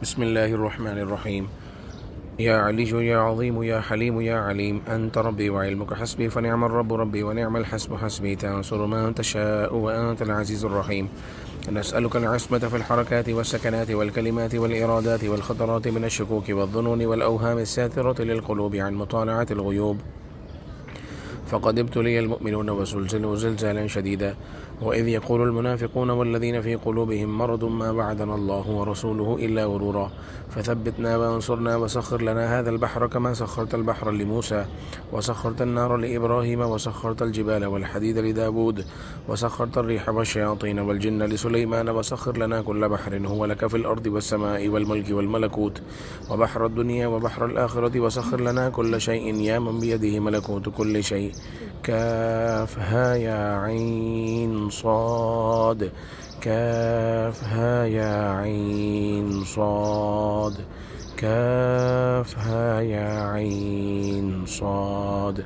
بسم الله الرحمن الرحيم. يا علي يا عظيم يا حليم يا عليم، أنت ربي وعلمك حسبي، فنعم الرب ربي ونعم الحسب حسبي، تنصر من تشاء وأنت العزيز الرحيم. نسألك العصمة في الحركات والسكنات والكلمات والإرادات والخطرات من الشكوك والظنون والأوهام الساترة للقلوب عن مطالعة الغيوب. فقد ابتلي المؤمنون وزلزلوا زلزالا شديدا، وإذ يقول المنافقون والذين في قلوبهم مرض ما وعدنا الله ورسوله إلا غرورا. فثبتنا وانصرنا وسخر لنا هذا البحر كما سخرت البحر لموسى، وسخرت النار لإبراهيم، وسخرت الجبال والحديد لداود، وسخرت الريح والشياطين والجن لسليمان، وسخر لنا كل بحر هو لك في الأرض والسماء والملك والملكوت، وبحر الدنيا وبحر الآخرة، وسخر لنا كل شيء يا من بيده ملكوت كل شيء. كافها يا عين صاد، كافها يا عين صاد، كافها يا عين صاد.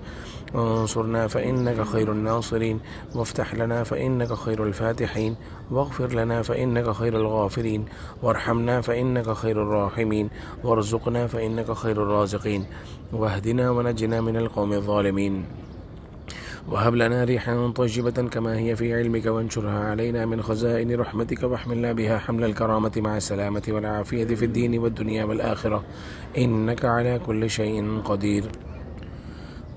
انصرنا فإنك خير الناصرين، وافتح لنا فإنك خير الفاتحين، واغفر لنا فإنك خير الغافرين، وارحمنا فإنك خير الراحمين، وارزقنا فإنك خير الرازقين، واهدنا ونجنا من القوم الظالمين. وهب لنا ريحا طيبة كما هي في علمك، وانشرها علينا من خزائن رحمتك، واحملنا بها حمل الكرامة مع السلامة والعافية في الدين والدنيا والآخرة، إنك على كل شيء قدير.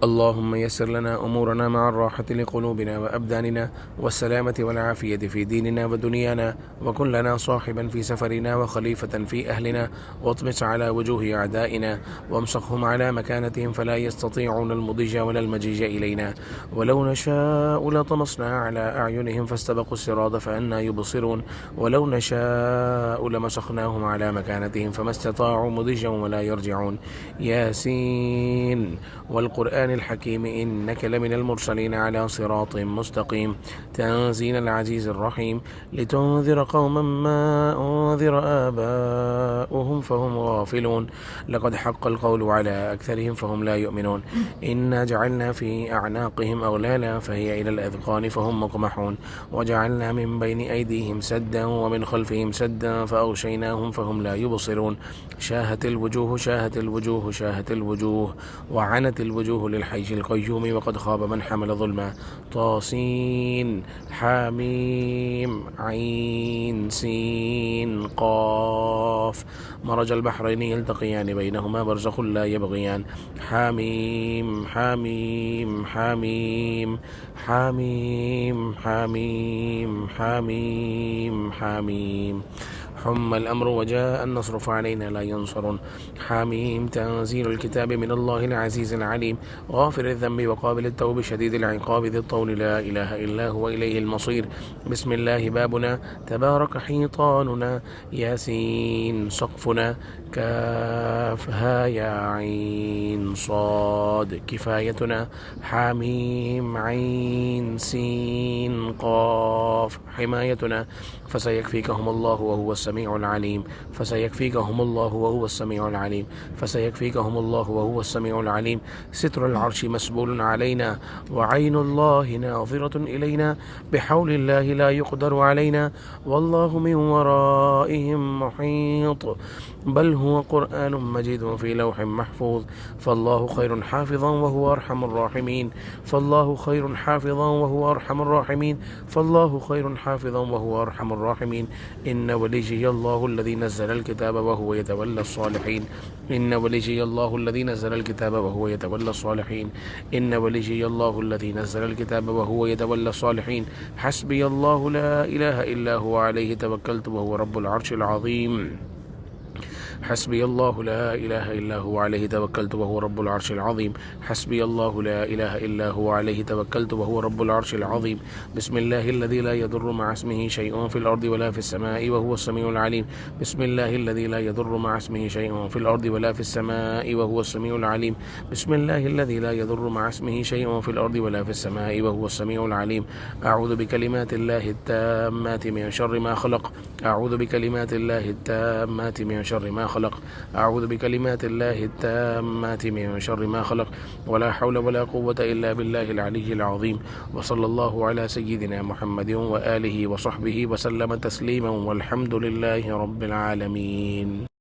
اللهم يسر لنا أمورنا مع الراحة لقلوبنا وأبداننا، والسلامة والعافية في ديننا ودنيانا، وكن لنا صاحبا في سفرنا وخليفة في أهلنا، واطمس على وجوه أعدائنا، وامسخهم على مكانتهم فلا يستطيعون المضي ولا المجيء إلينا. ولو نشاء لطمسنا على أعينهم فاستبقوا الصراط فأنى يبصرون، ولو نشاء لمسخناهم على مكانتهم فما استطاعوا مضيا ولا يرجعون. ياسين والقرآن الحكيم، إنك لمن المرسلين على صراط مستقيم، تنزيل العزيز الرحيم، لتنذر قوما ما أنذر آباؤهم فهم غافلون. لقد حق القول على أكثرهم فهم لا يؤمنون. إنا جعلنا في أعناقهم أغلالا فهي إلى الأذقان فهم مقمحون، وجعلنا من بين أيديهم سدا ومن خلفهم سدا فأغشيناهم فهم لا يبصرون. شاهت الوجوه شاهت الوجوه شاهت الوجوه، وعنت الوجوه للحي القيوم، وقد خاب من حمل ظلما. طاسين حاميم عين سين قاف، مرج البحرين يلتقيان بينهما برزخ لا يبغيان. حاميم حاميم حاميم حاميم حاميم حاميم حاميم. حم الأمر وجاء النصر فعلينا لا ينصرون. حميم تنزيل الكتاب من الله العزيز العليم، غافر الذنب وقابل التوب شديد العقاب ذي الطول، لا إله إلا هو إليه المصير. بسم الله بابنا، تبارك حيطاننا، ياسين سقفنا، كافها يا عين صاد كفايتنا، حميم عين سين قاف حمايتنا. فسيكفيكهم الله وهو السميع العليم، فسيكفيكهم الله وهو السميع العليم، فسيكفيكهم الله وهو السميع العليم. ستر العرش مسبول علينا، وعين الله ناظرة إلينا، بحول الله لا يقدر علينا، والله من ورائهم محيط، بل هو قرآن مجيد في لوح محفوظ. فالله خير حافظا وهو أرحم الراحمين، فالله خير حافظا وهو أرحم الراحمين، فالله خير حافظا وهو أرحم الراحمين. إن وليي الله الذي نزل الكتاب وهو يتولى الصالحين، إن وليي الله الذي نزل الكتاب وهو يتولى الصالحين، إن وليي الله الذي نزل الكتاب وهو يتولى الصالحين. حسبي الله لا إله إلا هو عليه توكلت وهو رب العرش العظيم. حسبي الله لا إله إلا هو عليه توكلت وهو رب العرش العظيم. حسبي الله لا إله إلا هو عليه توكلت وهو رب العرش العظيم. بسم الله الذي لا يضر مع اسمه شيء في الأرض ولا في السماء وهو السميع العليم. بسم الله الذي لا يضر مع اسمه شيء في الأرض ولا في السماء وهو السميع العليم. بسم الله الذي لا يضر مع اسمه شيء في الأرض ولا في السماء وهو السميع العليم. أعوذ بكلمات الله التامات من شر ما خلق، أعوذ بكلمات الله التامات من شر ما خلق، أعوذ بكلمات الله التامات من شر ما خلق، ولا حول ولا قوة إلا بالله العلي العظيم. وصلى الله على سيدنا محمد وآله وصحبه وسلم تسليما، والحمد لله رب العالمين.